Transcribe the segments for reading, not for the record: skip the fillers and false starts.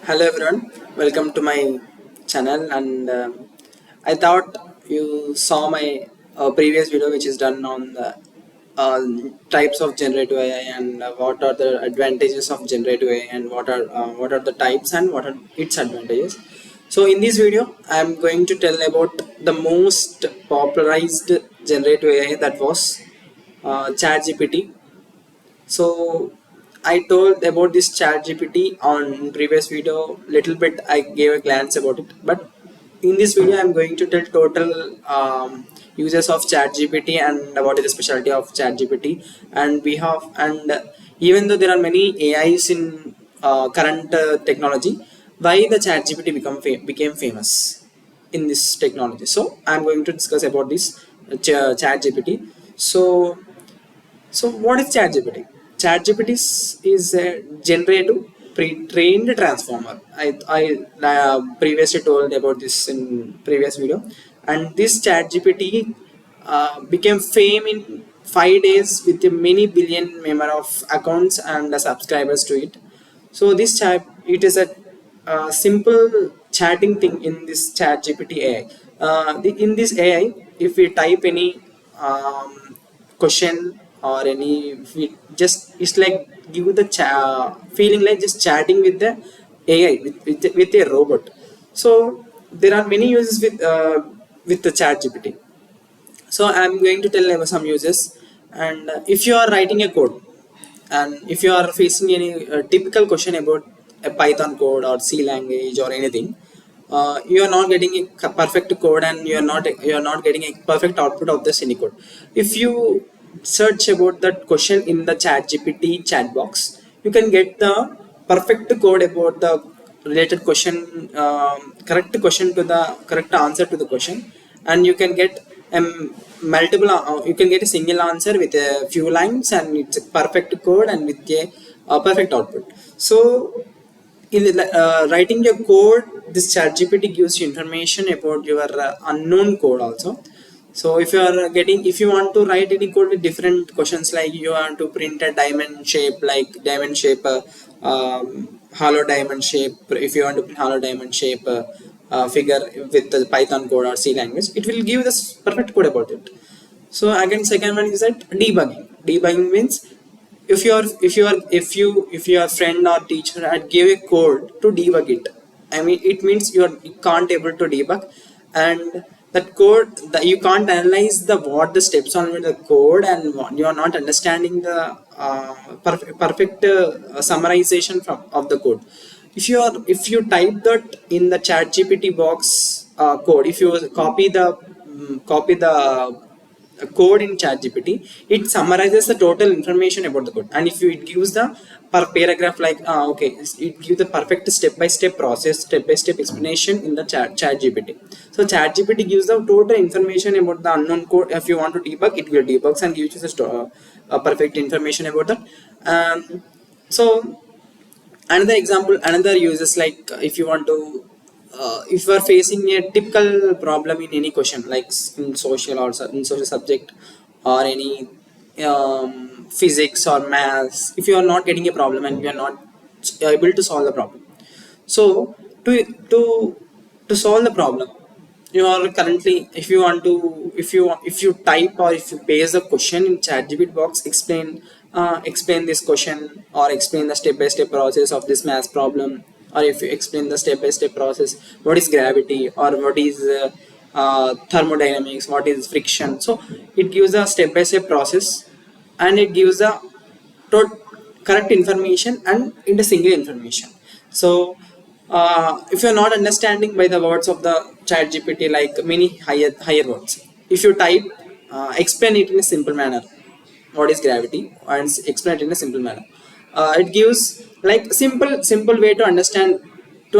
Hello everyone, welcome to my channel. And I thought you saw my previous video which is done on the types of generative AI and what are the advantages of generative AI and what are the types and what are its advantages. So in this video I am going to tell about the most popularized generative AI, that was ChatGPT. So I told about this Chat GPT on previous video. Little bit I gave a glance about it, but in this video I'm going to tell total uses of Chat GPT and what is the specialty of Chat GPT. And we have even though there are many AIs in current technology, why the Chat GPT became famous in this technology. So I'm going to discuss about this Chat GPT. So what is ChatGPT? ChatGPT is a generative pre-trained transformer. I previously told about this in previous video, and this ChatGPT became fame in 5 days with a many billion number of accounts and subscribers to it. So this chat, it is a simple chatting thing in this ChatGPT AI. In this AI, if we type any question or any, we just, it's like give the feeling like just chatting with the AI, with a robot. So there are many uses with the chat GPT. So I'm going to tell you some uses. And if you are writing a code, and if you are facing any typical question about a Python code or C language or anything, you are not getting a perfect code, and you are not getting a perfect output of the any code. If you search about that question in the Chat GPT chat box, you can get the perfect code about the related question, correct question to the correct answer to the question, and you can get multiple. You can get a single answer with a few lines, and it's a perfect code and with a perfect output. So in writing your code, this chat gpt gives you information about your unknown code also. So if you want to write any code with different questions, like you want to print a diamond shape, like diamond shape, hollow diamond shape, if you want to print hollow diamond shape figure with the Python code or C language, it will give this perfect code about it. So again, second one is that debugging. Debugging means if your friend or teacher had give a code to debug it, I mean it means you can't able to debug, and that code that you can't analyze the what the steps on with the code, and you are not understanding the perfect summarization of the code. If you type that in the chat gpt box code, if you copy the code in ChatGPT, it summarizes the total information about the code. And if you, it gives the per paragraph, like okay, it gives the perfect step-by-step process, step-by-step explanation in the ChatGPT. So ChatGPT gives the total information about the unknown code. If you want to debug, it will debug and gives you a perfect information about that. So another example, another uses, like if you want to if you are facing a typical problem in any question, like in social or in social subject, or any physics or maths, if you are not getting a problem and you are not able to solve the problem, so to to solve the problem, you are currently, if you want to, if you type or if you paste the question in ChatGPT box, explain this question, or explain the step-by-step process of this math problem, or if you explain the step-by-step process, what is gravity, or what is thermodynamics, what is friction. So it gives a step-by-step process, and it gives a correct information and in the single information. So if you're not understanding by the words of the chat gpt, like many higher words, if you type explain it in a simple manner, what is gravity, and explain it in a simple manner, it gives like simple way to understand to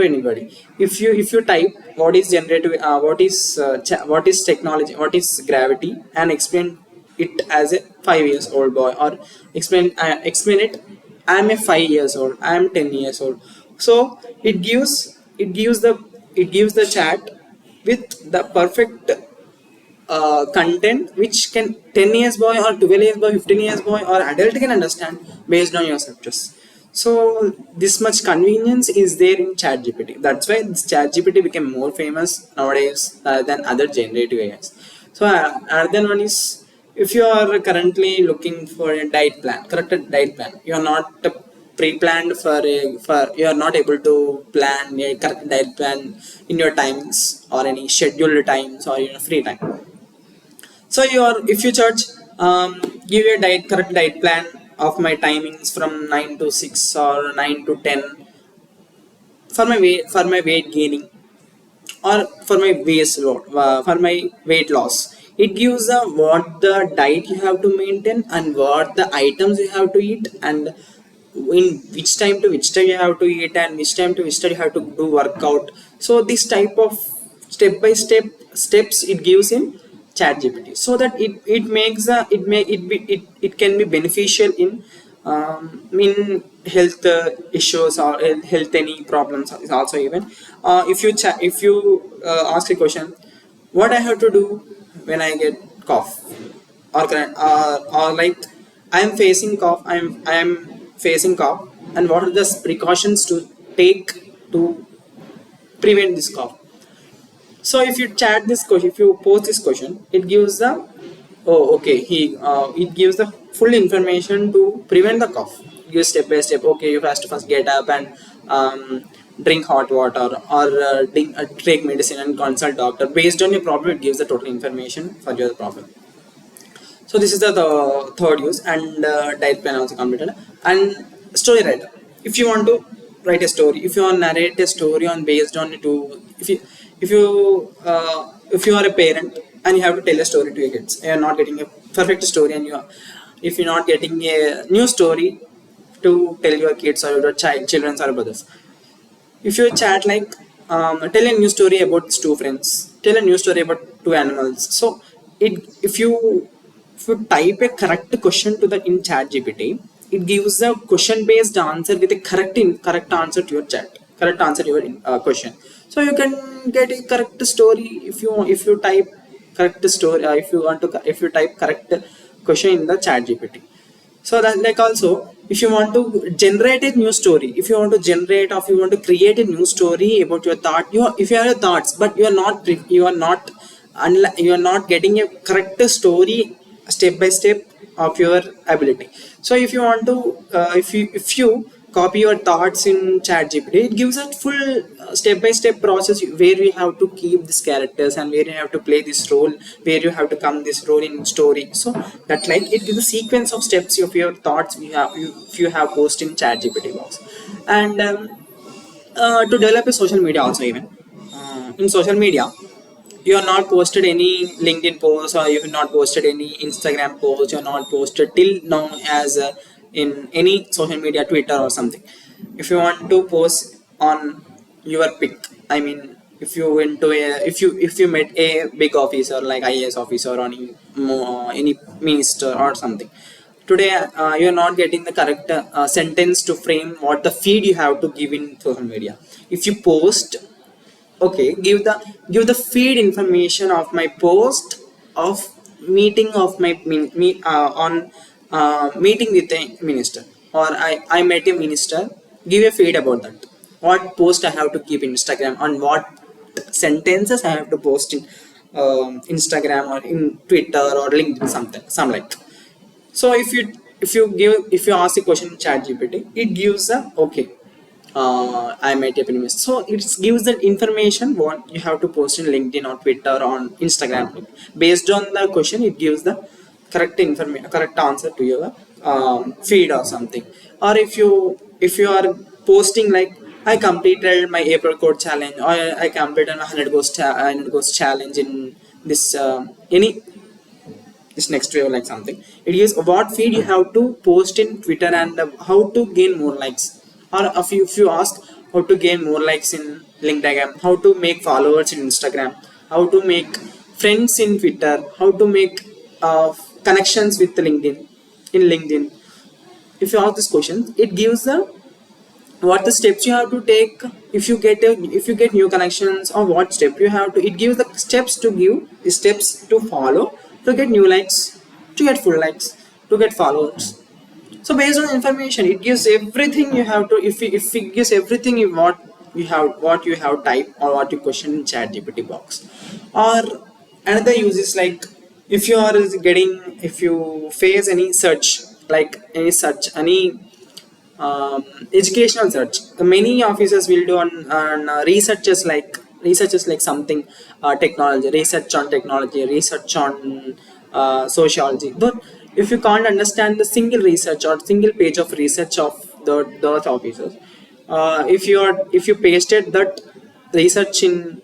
anybody. If you type what is generative, what is technology, what is gravity, and explain it as a 5 years old boy, or explain it, I'm a 5 years old, I'm 10 years old. So it gives the chat with the perfect content which can 10 years boy or 12 years boy, 15 years boy or adult can understand based on your subjects. So this much convenience is there in ChatGPT. That's why this ChatGPT became more famous nowadays than other generative AIs. So another one is, if you are currently looking for a diet plan, corrected diet plan, you are not pre-planned for you are not able to plan a correct diet plan in your times or any scheduled times or in your free time. So if you charge, give a correct diet plan of my timings from 9 to 6 or 9 to 10 for my weight gaining or for my for my weight loss. It gives what the diet you have to maintain and what the items you have to eat, and in which time to which time you have to eat, and which time to which time you have to do workout. So this type of step by step steps it gives in ChatGPT, so that it makes it can be beneficial in health issues or health any problems is also even. If you ask a question, what I have to do when I get cough, or like I am facing cough, I am facing cough, and what are the precautions to take to prevent this cough. So if you chat this question, if you post this question, it gives the, oh okay, it gives the full information to prevent the cough. It gives step by step. Okay, you have to first get up and drink hot water, or take medicine and consult doctor. Based on your problem, it gives the total information for your problem. So this is the third use, and diet plan also completed. And story writer. If you want to write a story, if you want to narrate a story on based on it to, if you are a parent and you have to tell a story to your kids, you are not getting a perfect story, and if you're not getting a new story to tell your kids or your children or brothers, if you chat like, tell a new story about two friends, tell a new story about two animals. So it if you type a correct question to the in chat gpt, it gives a question based answer with a correct answer to your correct answer to your question. So you can get a correct story if you type correct story, if you type correct question in the chat gpt. So that, like, also, if you want to generate a new story, if you want to generate or if you want to create a new story about your thought, if you have your thoughts but you are not getting a correct story step by step of your ability. So if you want to if you copy your thoughts in chat gpt, it gives a full step by step process where you have to keep these characters and where you have to play this role, where you have to come this role in story. So that, like, it gives a sequence of steps of your thoughts if you have post in chat gpt box. And to develop a social media also, even in social media, you are not posted any linkedin post, or you have not posted any instagram post, you are not posted till now as in any social media, twitter or something. If you want to post on your pick, I mean, if you went to a if you met a big officer like IAS officer or any minister or something, today you are not getting the correct sentence to frame what the feed you have to give in social media. If you post, okay, give the feed information of my post of meeting of my on meeting with a minister, or I met a minister. Give a feed about that, what post I have to keep in instagram, on what sentences I have to post in instagram or in twitter or linkedin, something some like. So if you ask a question in chat gpt, it gives a, okay, I might have been missed. So it gives that information what you have to post in LinkedIn or Twitter or on Instagram. Based on the question, it gives the correct information, correct answer to your feed or something. Or if you are posting like, I completed my April code challenge, or I completed my 100 goals challenge in this any this next wave, like something. It is what feed you have to post in twitter, and how to gain more likes. Or if you ask how to gain more likes in linkedin, how to make followers in instagram, how to make friends in twitter, how to make connections with linkedin in linkedin. If you ask these questions, it gives the what the steps you have to take. If you get new connections, or what step you have to, it gives the steps to give, the steps to follow to get new likes, to get full likes, to get followers. So based on information, it gives everything you have to. If it gives everything what you have typed or what you question in Chat GPT box. Or another use is like, if you face any search, like any educational search. Many officers will do on researchers like something, technology, research on technology, research on sociology. But if you can't understand the single research or single page of research of those officers, if you pasted that research in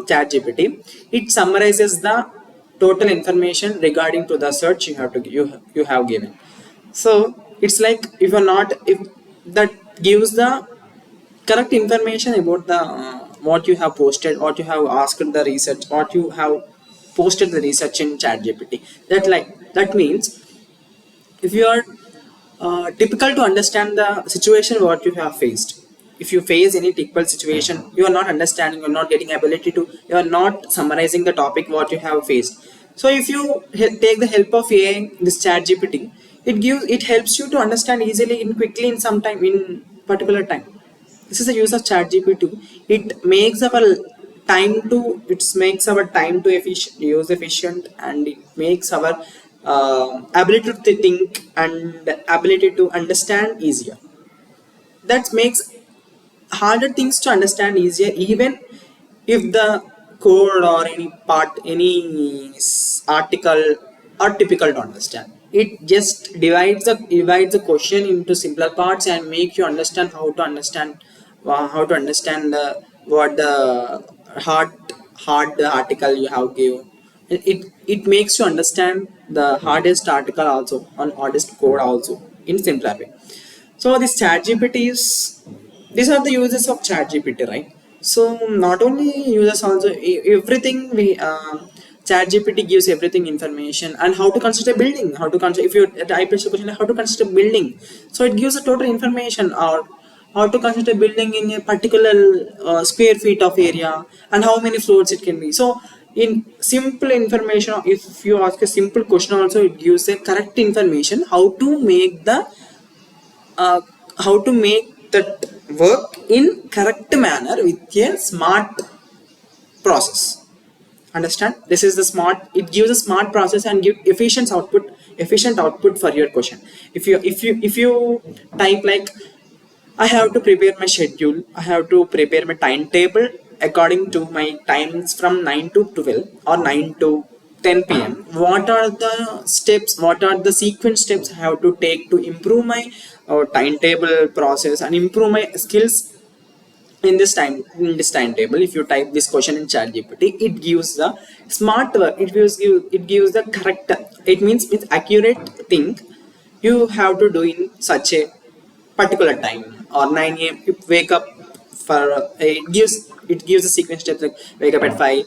Chat GPT, it summarizes the total information regarding to the search you have given. So it's like, if that gives the correct information about the what you have posted, what you have asked the research, what you have posted the research in Chat GPT. That means, if you are typical to understand the situation what you have faced. If you face any typical situation, you are not understanding, you're not getting ability to, you are not summarizing the topic what you have faced. So if you take the help of AI, this Chat GPT, it helps you to understand easily, in quickly, in some time, in particular time. This is the use of Chat GPT. It makes our time to use efficient, and it makes our ability to think and ability to understand easier. That makes harder things to understand easier, even if the code or any part, article are difficult to understand. It just divides the question into simpler parts and make you understand how to understand what the hard hard article you have given. It makes you understand the hardest article also, on hardest code also, in simpler way. So this Chat GPT these are the uses of Chat GPT, right? So not only users, also everything we Chat GPT gives everything information, and how to construct a building, how to construct, if you type a question like how to construct a building, so it gives a total information, or how to construct a building in a particular square feet of area, and how many floors it can be. So in simple information, if you ask a simple question also, it gives a correct information uh, how to make that work in correct manner with a smart process. Understand, this is the smart, it gives a smart process and give efficient output for your question. If you type like, I have to prepare my schedule, I have to prepare my timetable according to my times from 9 to 12 or 9 to 10 p.m. What are the steps, what are the sequence steps I have to take to improve my timetable process and improve my skills in this timetable? If you type this question in Chat GPT, it gives the smart work, it gives the correct, it means it's accurate thing you have to do in such a particular time, or 9 a.m. you wake up for it gives a sequence steps like wake up at 5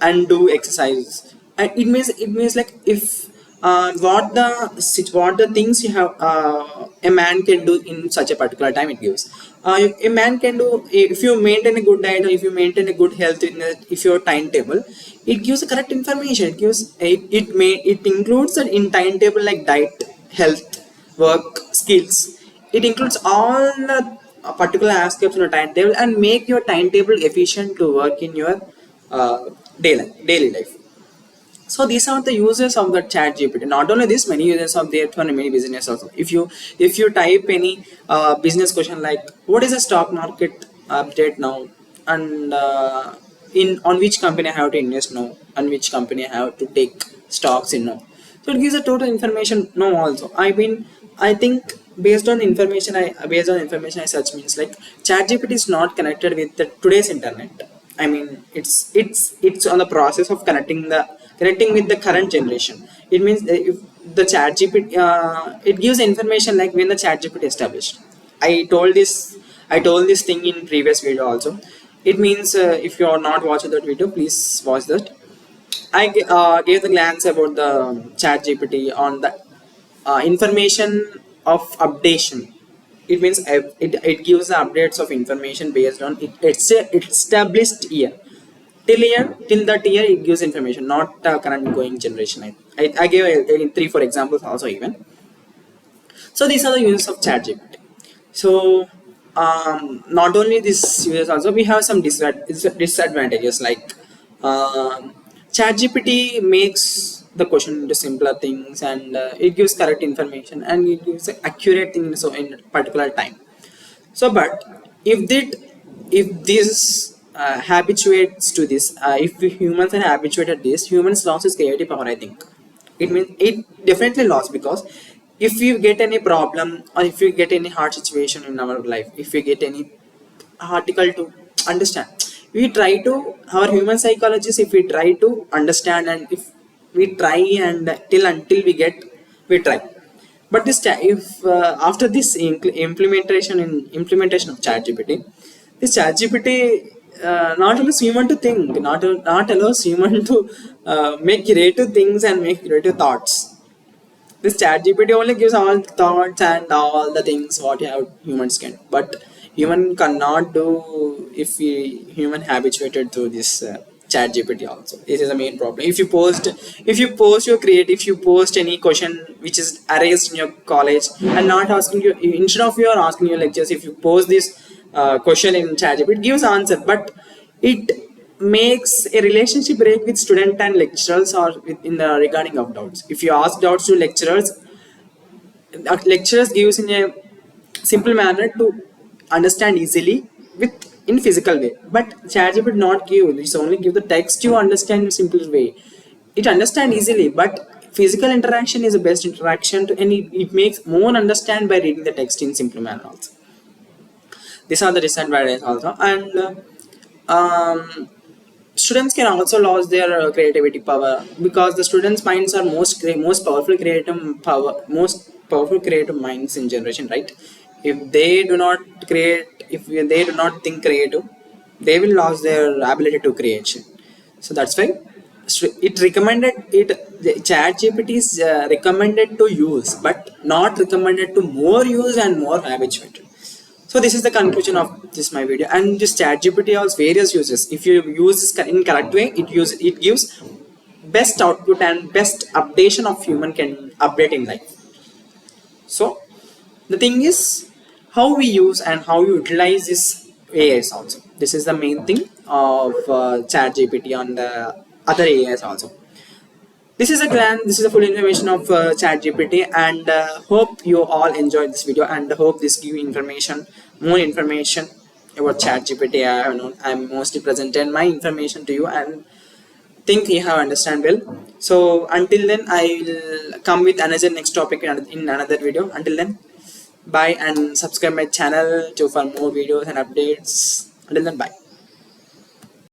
and do exercise. And it means like, if what the things you have, a man can do in such a particular time, it gives. A man can do, if you maintain a good diet, or if you maintain a good health if your timetable, it gives the correct information. It includes that in timetable, like diet, health, work, skills. It includes all the particular aspects in a timetable, and make your timetable efficient to work in your uh, daily life. So these are the uses of the Chat GPT. Not only this, many users of there for many business also. If you type any business question like, what is the stock market update now, and in on which company I have to invest now, on which company I have to take stocks in now. So it gives a total information no also. I think based on information I search, means like ChatGPT is not connected with the today's internet. I mean, it's on the process of connecting with the current generation. It means if the Chat GPT, it gives information like when the Chat GPT established. I told this I told this thing in previous video also. It means, if you are not watching that video, please watch that. I gave the glance about the Chat GPT on the information of updation. It means it gives the updates of information based on it's established year. Till that year it gives information, not current going generation. I gave 3 4 examples also even. So these are the uses of ChatGPT. So not only this uses, also we have some disadvantages, like ChatGPT makes the question into simpler things, and it gives correct information, and it gives accurate things so in particular time. So but if that, if this habituates to this, if we humans are habituated this, humans lost its creative power, I think. It means it definitely lost, because if you get any problem, or if you get any hard situation in our life, if you get any article to understand, we try to, our human psychologists, if we try to understand, and if we try and till until we get, we try. But this if after this implementation of ChatGPT, this ChatGPT not allows human to think, not allows human to make creative things and make creative thoughts. This ChatGPT only gives all the thoughts and all the things what you have humans can, but human cannot do if we human habituated to this ChatGPT also. This is the main problem. If you post your create, if you post any question which is erased in your college and not asking you, instead of you are asking your lectures, if you post this question in ChatGPT, it gives answer, but it makes a relationship break with student and lecturers, or in the regarding of doubts. If you ask doubts to lecturers, lecturers gives in a simple manner to understand easily with in physical way, but ChatGPT not give, it's only give the text you understand in simple way. It understand easily, but physical interaction is the best interaction to, and it makes more understand by reading the text in simple manner also. These are the disadvantages also. And students can also lose their creativity power, because the students minds are most powerful creative power, most powerful creative minds in generation, right? If they do not create, if they do not think creative, they will lose their ability to creation. So that's why it recommended it, the chat gpt is recommended to use, but not recommended to more use and more habituated. So this is the conclusion of this my video. And this chat gpt has various uses. If you use this in correct way, it gives best output and best updation of human can update in life. So the thing is how we use and how we utilize this AIs also. This is the main thing of chat gpt and other AIs also. This is a full information of ChatGPT, and hope you all enjoyed this video, and hope this give information, more information about ChatGPT. I have known, I'm mostly presented my information to you, and think you have understand well. So until then, I will come with another next topic in another video. Until then, bye, and subscribe my channel to for more videos and updates. Until then, bye.